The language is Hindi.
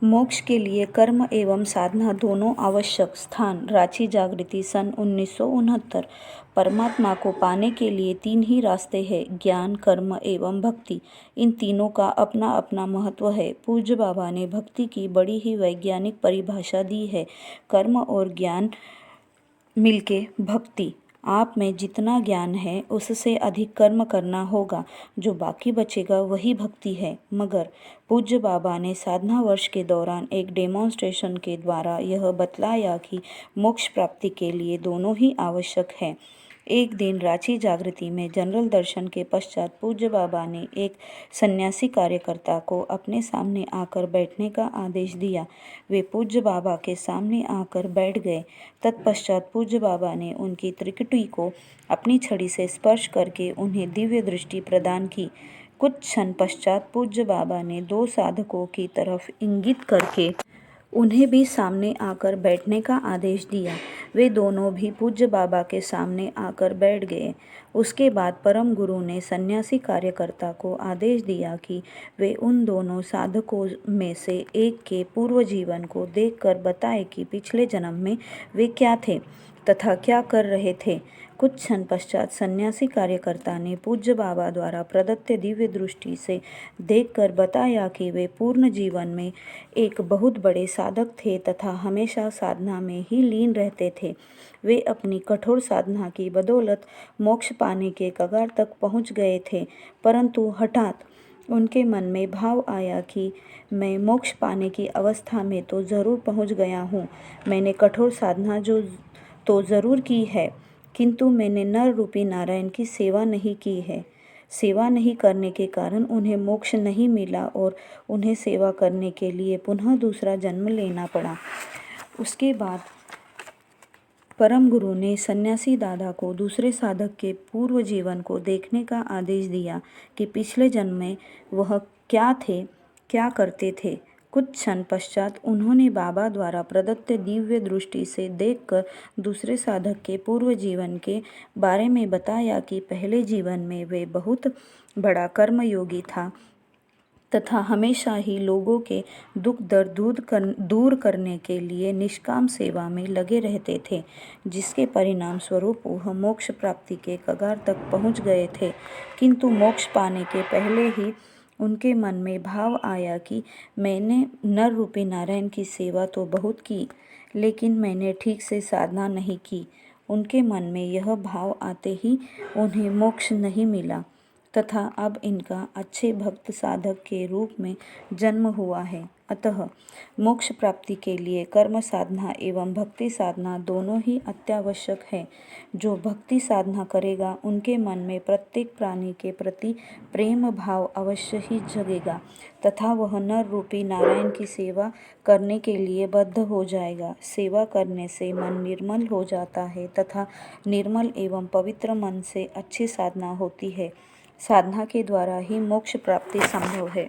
मोक्ष के लिए कर्म एवं साधना दोनों आवश्यक। स्थान रांची जागृति सन 1969। परमात्मा को पाने के लिए 3 ही रास्ते हैं, ज्ञान, कर्म एवं भक्ति। इन तीनों का अपना अपना महत्व है। पूज्य बाबा ने भक्ति की बड़ी ही वैज्ञानिक परिभाषा दी है। कर्म और ज्ञान मिलके भक्ति। आप में जितना ज्ञान है उससे अधिक कर्म करना होगा, जो बाकी बचेगा वही भक्ति है। मगर पूज्य बाबा ने साधना वर्ष के दौरान एक डेमोन्स्ट्रेशन के द्वारा यह बतलाया कि मोक्ष प्राप्ति के लिए दोनों ही आवश्यक है। एक दिन रांची जागृति में जनरल दर्शन के पश्चात पूज्य बाबा ने एक सन्यासी कार्यकर्ता को अपने सामने आकर बैठने का आदेश दिया। वे पूज्य बाबा के सामने आकर बैठ गए। तत्पश्चात पूज्य बाबा ने उनकी त्रिकुटी को अपनी छड़ी से स्पर्श करके उन्हें दिव्य दृष्टि प्रदान की। कुछ क्षण पश्चात पूज्य बाबा ने 2 साधकों की तरफ इंगित करके उन्हें भी सामने आकर बैठने का आदेश दिया। वे दोनों भी पूज्य बाबा के सामने आकर बैठ गए। उसके बाद परम गुरु ने सन्यासी कार्यकर्ता को आदेश दिया कि वे उन दोनों साधकों में से एक के पूर्व जीवन को देखकर बताए कि पिछले जन्म में वे क्या थे तथा क्या कर रहे थे। कुछ क्षण पश्चात सन्यासी कार्यकर्ता ने पूज्य बाबा द्वारा प्रदत्त दिव्य दृष्टि से देखकर बताया कि वे पूर्ण जीवन में एक बहुत बड़े साधक थे तथा हमेशा साधना में ही लीन रहते थे। वे अपनी कठोर साधना की बदौलत मोक्ष पाने के कगार तक पहुंच गए थे, परंतु हठात उनके मन में भाव आया कि मैं मोक्ष पाने की अवस्था में तो ज़रूर पहुंच गया हूँ। मैंने कठोर साधना तो ज़रूर की है, किंतु मैंने नर रूपी नारायण की सेवा नहीं की है। सेवा नहीं करने के कारण उन्हें मोक्ष नहीं मिला और उन्हें सेवा करने के लिए पुनः दूसरा जन्म लेना पड़ा। उसके बाद परम गुरु ने सन्यासी दादा को दूसरे साधक के पूर्व जीवन को देखने का आदेश दिया कि पिछले जन्म में वह क्या थे, क्या करते थे। कुछ क्षण पश्चात उन्होंने बाबा द्वारा प्रदत्त दिव्य दृष्टि से देखकर दूसरे साधक के पूर्व जीवन के बारे में बताया कि पहले जीवन में वे बहुत बड़ा कर्मयोगी था तथा हमेशा ही लोगों के दुख दर्द दूर करने के लिए निष्काम सेवा में लगे रहते थे, जिसके परिणाम स्वरूप वह मोक्ष प्राप्ति के कगार तक पहुंच गए थे। किंतु मोक्ष पाने के पहले ही उनके मन में भाव आया कि मैंने नर रूपी नारायण की सेवा तो बहुत की, लेकिन मैंने ठीक से साधना नहीं की। उनके मन में यह भाव आते ही उन्हें मोक्ष नहीं मिला तथा अब इनका अच्छे भक्त साधक के रूप में जन्म हुआ है। अतः मोक्ष प्राप्ति के लिए कर्म साधना एवं भक्ति साधना दोनों ही अत्यावश्यक है। जो भक्ति साधना करेगा उनके मन में प्रत्येक प्राणी के प्रति प्रेम भाव अवश्य ही जगेगा तथा वह नर रूपी नारायण की सेवा करने के लिए बद्ध हो जाएगा। सेवा करने से मन निर्मल हो जाता है तथा निर्मल एवं पवित्र मन से अच्छी साधना होती है। साधना के द्वारा ही मोक्ष प्राप्ति संभव है।